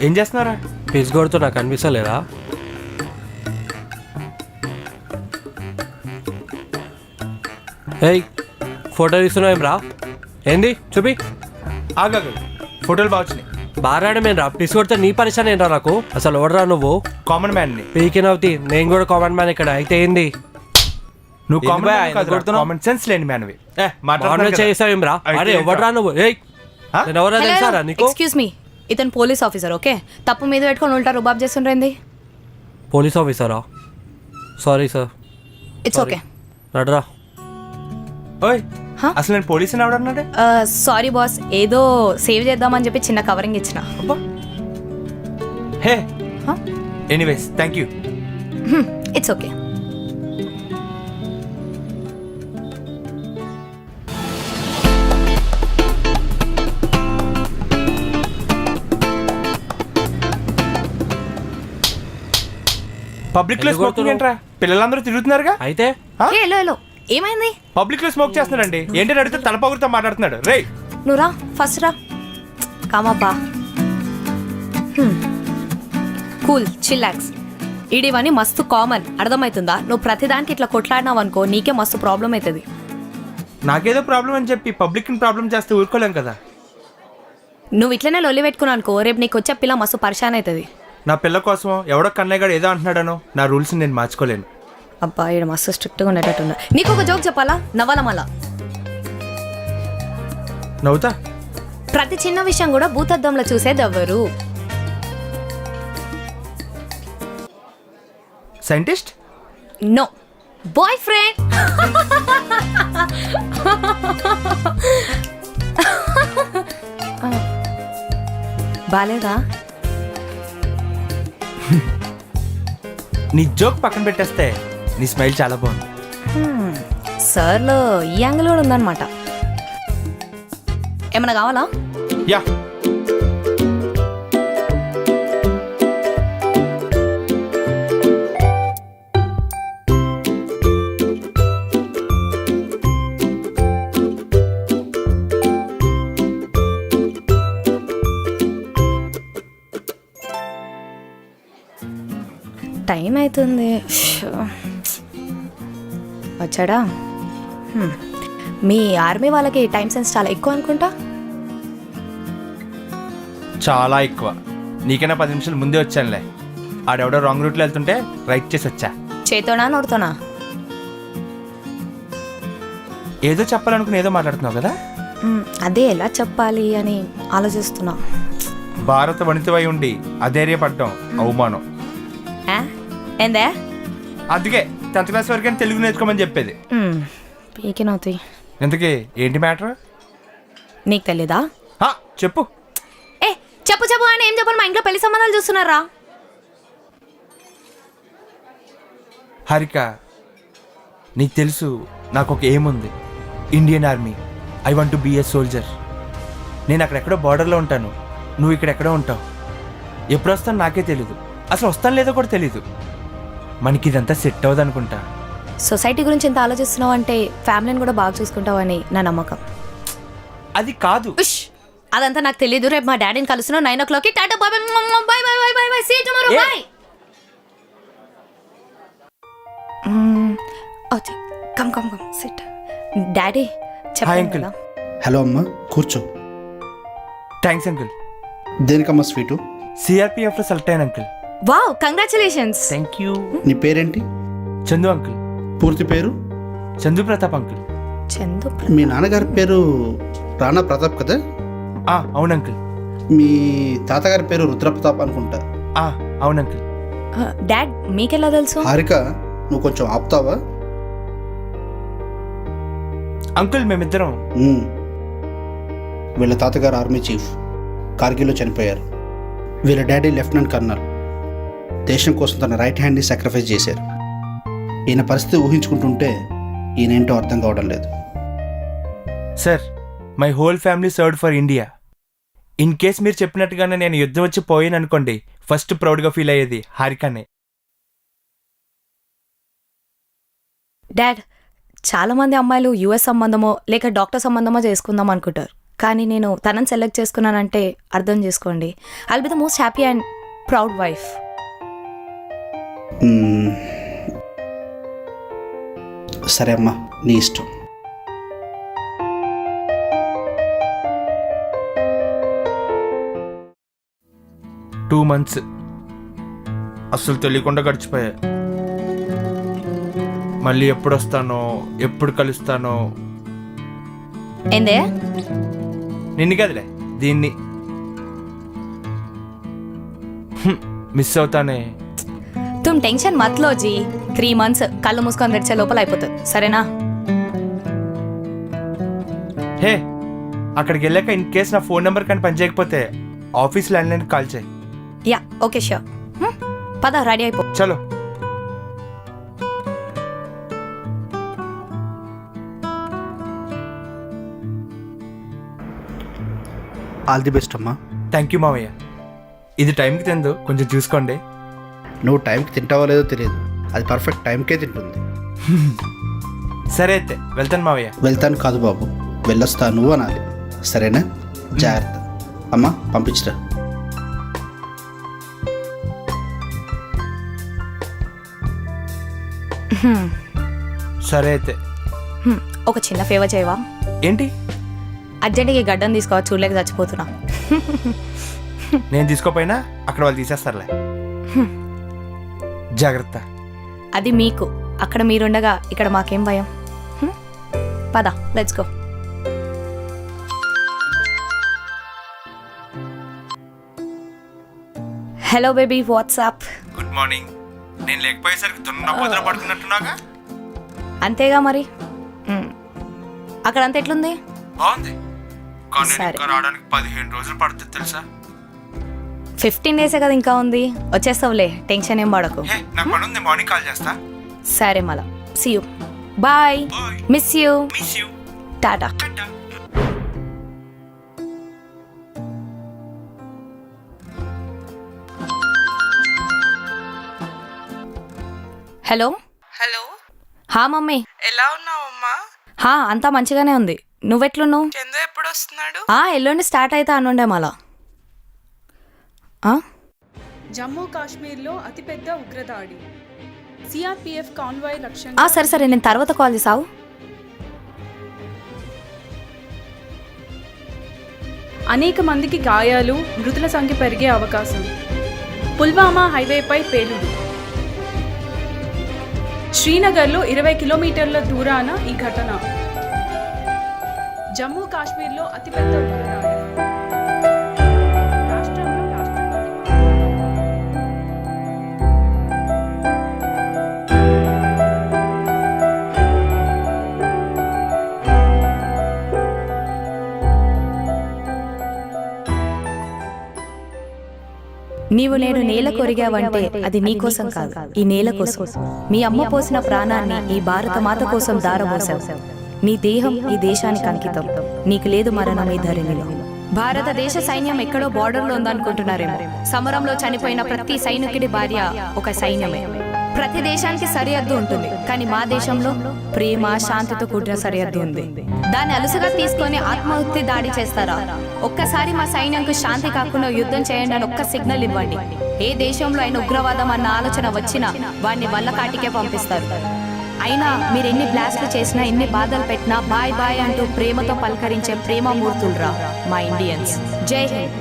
ఏం చేస్తున్నారా? పిజ్ కొడుతూ నాకు అనిపిస్తలేదా? ఏయ్ ఫోటో తీస్తున్నావు ఏం రా? ఏంది చూపి. ఆగాగు, ఫోటోలు బాగా వచ్చినాయి. బారాడమేం రా? పిజ్ కొడితే నీ పరిశాన్ ఏంట్రా నాకు? అసలు ఓడరా నువ్వు? కామన్ మ్యాన్ ని. పీకినవుతి నేను కూడా కామన్ మ్యాన్ ఇక్కడ. అయితే ఏంది నువ్వు కామన్ సెన్స్ లేని మ్యాన్వి. చేసావు ఏం రా? అరే ఎవడరా నువ్వు? ఏయ్ నేను ఎవరా తెలుసారా నీకు? ఎక్స్క్యూజ్ మీ, ఇతను పోలీస్ ఆఫీసర్. ఓకే, తప్పు మీద పెట్టుకొని ఉంటారు రుబాబ్ చేస్తుండ్రేంది? పోలీస్ ఆఫీసరా? Sorry sir. It's okay. నడరా. ఓయ్ అసలు నేను పోలీసుని ఎవడన్నాడే? సారీ బాస్, ఏదో సేవ్ చేద్దామని చెప్పి చిన్న కవరింగ్ ఇచ్చిన. Hey anyways thank you. It's okay. Public లో స్మోకింగ్ ఏంట్రా? పిల్లలందరూ తిరుగుతున్నారుగా. అయితే హలో ఏమైంది? పబ్లిక్ లో స్మోక్ చేస్తున్నాడండి. ఏంటని అడిగితే తల పగురుతో మాట్లాడుతున్నాడు. రే నువ్వు రా, ఫస్ట్ రా. కామబ్బా, కూల్ చిల్లాక్స్. ఇడివని మస్తు కామన్, అర్థమవుతుందా? నువ్వు ప్రతిదానికి ఇట్లా కొట్లాడినావు అనుకో, నీకే మస్తు ప్రాబ్లం అవుతుంది. నాకేదో ప్రాబ్లం అని చెప్పి పబ్లిక్ ప్రాబ్లం చేస్తే ఊరుకోలేం కదా. నువ్వు ఇట్లనే లొల్లి పెట్టుకున్నావు అనుకో, రేపు నీకు వచ్చే పిల్ల మస్తు పరిశాన్ అవుతుంది. నా పిల్ల కోసం ఎవడో కన్నయ్యగాడు ఏదో అంటున్నాడనో నా రూల్స్ నేను మార్చుకోలేను. అబ్బా ఇక్కడ మస్తు స్ట్రిక్ట్గా ఉండేటట్టుందా. నీకు ఒక జోక్ చెప్పాలా? నవ్వాలా మళ్ళా? నవ్వుతా. ప్రతి చిన్న విషయం కూడా భూతద్దంలో చూసేదెవ్వరు. సైంటిస్ట్? No, boyfriend. బాలేదా? నీ జోక్ పక్కన పెట్టేస్తే నీ స్మైల్ చాలా బాగుంది. సార్లో ఈ యాంగిల్ కూడా ఉందన్నమాట. ఏమన్నా కావాలా? యా, టైం అవుతుంది. వచ్చాడా? మీ ఆర్మీ వాళ్ళకి టైం సెన్స్ చాలా ఎక్కువ అనుకుంటా. చాలా ఎక్కువ. నీకైనా 10 నిమిషాలు ముందే వచ్చానులే. ఆడెవడో రాంగ్ రూట్లో వెళ్తుంటే రైట్ చేసి వచ్చా. చేతోనా నోడుతోనా? ఏదో చెప్పాలనుకుని ఏదో మాట్లాడుతున్నావు కదా. అదే ఎలా చెప్పాలి అని ఆలోచిస్తున్నా. భారత వనితవై ఉండి అధైర్యపడ్డం అవమానం. ఏందే? అందుకే 10th క్లాస్ వరకు తెలుగు నేర్చుకోమని చెప్పేది. పీకినవుతాయి. ఇంతకీ ఏంటి మ్యాటర్? నీకు తెలీదా? చెప్పు. ఏ చెప్పు చెప్పు అని ఏం చెప్పాలి? మా ఇంట్లో పెళ్లి సంబంధాలు చూస్తున్నారా? హారిక, నీకు తెలుసు నాకు ఒక ఎయిమ్ ఉంది. Indian army. I want to be a soldier. నేను అక్కడెక్కడో బార్డర్లో ఉంటాను, నువ్వు ఇక్కడెక్కడో ఉంటావు. ఎప్పుడు వస్తాను నాకే తెలీదు, అసలు వస్తాను లేదో కూడా తెలీదు. మనకి ఇదంతా సెట్ అవ్వదు అనుకుంటా. సొసైటీ గురించి ఎంత ఆలోచిస్తున్నావు అంటే ఫ్యామిలీని కూడా బాగా చూసుకుంటావని నా నమ్మకం. అది కాదు. అదంతా నాకు తెలియదు. రేపు మా డాడీని కలుస్తున్నావు 9 o'clock. Tata bye bye bye bye bye bye. See you tomorrow. Bye. Come come come sit. Daddy చెప్పండి కదా. హలో అమ్మా, కూర్చో. Thanks uncle. దేనికమ్మా స్వీటు? సిఆర్పిఎఫ్లో సెలెక్ట్ అయ్యాను uncle. Wow, congratulations. Thank you. నీ పేరేంటి? చందు అంకుల్. పూర్తి పేరు? చందు ప్రతాప్ అంకుల్. చందు. మీ నాన్నగారి పేరు రాణా ప్రతాప్ కదా? అవును అంకుల్. మీ తాతగారి పేరు రుద్రప్రతాప్ అనుకుంటా. అవును అంకుల్. డాడ్ మీకెలా తెలుసు? హారిక, నువ్వు కొంచెం ఆపుతావా? అంకుల్ మేమిద్దరం వీళ్ళ తాతగారు ఆర్మీ చీఫ్, కార్గిల్లో చనిపోయారు. వీళ్ళ డాడీ లెఫ్టినెంట్ కర్నల్. దేశం కోసం తన రైట్ హ్యాండ్ని సాక్రిఫైస్ చేశారు. ఈయన పరిస్థితి ఊహించుకుంటుంటే ఈయనేంటో అర్థం కావడం లేదు. Sir, my whole family served for India. In case మీరు చెప్పినట్టుగానే నేను యుద్ధం వచ్చి పోయాను అనుకోండి, ఫస్ట్ ప్రౌడ్గా ఫీల్ అయ్యేది హారికనే. డాడ్, చాలా మంది అమ్మాయిలు యుఎస్ సంబంధమో లేక డాక్టర్ సంబంధమో చేసుకుందాం అనుకుంటారు, కానీ నేను తనని సెలెక్ట్ చేసుకున్నానంటే అర్థం చేసుకోండి. I'll be the most happy and proud wife. సరే అమ్మా, నీ ఇష్టం. టూ మంత్స్ అస్సలు తెలియకుండా గడిచిపోయాయి. మళ్ళీ ఎప్పుడు వస్తానో, ఎప్పుడు కలుస్తానో. ఏందే? నిన్ను కదలే, దీన్ని మిస్ అవుతానే. తుమ్ టెన్షన్ మత్ లో జీ. 3 months కళ్ళు మూసుకొని తెరిచే లోపల అయిపోతుంది, సరేనా? హే, అక్కడికి వెళ్ళాక ఇన్ కేస్ నా ఫోన్ నెంబర్ కానీ పని చేయకపోతే ఆఫీస్ ల్యాండ్లైన్కి కాల్ చేయి. Yeah okay sure. పద రెడీ అయిపో. చలో. ఆల్ ది బెస్ట్ అమ్మా. థ్యాంక్ యూ మావయ్య. ఇది టైంకి తిందు, కొంచెం చూసుకోండి. నువ్వు టైంకి తింటావో లేదో తెలియదు, అది పర్ఫెక్ట్ టైంకే తింటుంది. సరే అయితే వెళ్తాను మావయ్య. వెళ్తాను కాదు బాబు, వెళ్ళొస్తాను అనాలి, సరేనా? జాగ్రత్త. అమ్మా పంపించరా. సరే అయితే. ఒక చిన్న ఫేవర్ చేయవా? ఏంటి? అర్జెంట్గా ఈ గడ్డం తీసుకోవా, చూడలేక చచ్చిపోతున్నా. నేను తీసుకోపోయినా అక్కడ వాళ్ళు తీసేస్తారులే. జాగ్రత్త. అది మీకు, అక్కడ మీరుండగా ఇక్కడ మాకేం భయం. పద let's go. Hello baby, WhatsApp? Good morning. నేను లేకపోయేసరికి దున్నపోతున పడుకున్నట్టున్నాగా. అంతేగా మరి. అక్కడంతా ఎట్లుంది? బాగుంది, కానీ సరే. ఇంకా రావడానికి 15 రోజులు పడుతుంది తెలుసా? 15 days కదా ఇంకా ఉంది, వచ్చేస్తావులే, టెన్షన్ ఏం పడకు. హే, నాకు పని ఉంది, మార్నింగ్ కాల్ చేస్తా. సరే మళ్ళా, see you, bye, miss you, miss you, tata. Tata. Hello. Hello, హా మమ్మీ. ఎలా ఉన్నావు అమ్మా? హా అంతా మంచిగానే ఉంది. నువ్వెట్లున్నావు? చందు ఎప్పుడు వస్తున్నాడు? ఎల్లుండి స్టార్ట్ అయితే అనుండే మళ్ళా. జమ్మూ కాశ్మీర్లో అతిపెద్ద ఉగ్రదాడి. సిఆర్పిఎఫ్ కాన్వాయ్ లక్ష్యంగా. సరే సరే, నేను తర్వాత కాల్ చేసావు. అనేక మందికి గాయాలు, మృతుల సంఖ్య పెరిగే అవకాశం. పుల్వామా హైవేపై పేలుడు. శ్రీనగర్లో 20 కిలోమీటర్ల దూరాన ఈ ఘటన. జమ్మూ కాశ్మీర్లో అతిపెద్ద ఉగ్రదాడి. రాష్ట్రంలో రాష్ట్రపతి నీవు నేడు నేల కొరిగావంటే అది నీ కోసం కాదు, ఈ నేల కోసం. మీ అమ్మ పోసిన ప్రాణాన్ని ఈ భారత మాత కోసం దారబోసావు. నీ దేహం ఈ దేశానికి అంకితం. నీకు లేదు మరణం ఈ ధరణిలో. భారతదేశ సైన్యం ఎక్కడో బార్డర్ లో ఉందనుకుంటున్నారేమో. సమరంలో చనిపోయిన ప్రతి సైనికుడి భార్య ఒక సైన్యమే. ప్రతి దేశానికి సరిహద్దు ఉంటుంది, కానీ మా దేశంలో ప్రేమ, శాంతితో కూడిన సరిహద్దు ఉంది. దాన్ని అలుసుగా తీసుకొని ఆత్మహత్య దాడి చేస్తారా? ఒక్కసారి మా సైన్యంకు శాంతి కాకుండా యుద్ధం చేయండి అని ఒక్క సిగ్నల్ ఇవ్వండి. ఏ దేశంలో అయినా ఉగ్రవాదం అన్న ఆలోచన వచ్చినా వాడిని వల్ల కాటికే పంపిస్తారు. అయినా మీరు ఎన్ని బ్లాస్ట్లు చేసినా, ఎన్ని బాధలు పెట్టినా బాయ్ బాయ్ అంటూ ప్రేమతో పలకరించే ప్రేమమూర్తులు రా మా ఇండియన్స్. జై హింద్.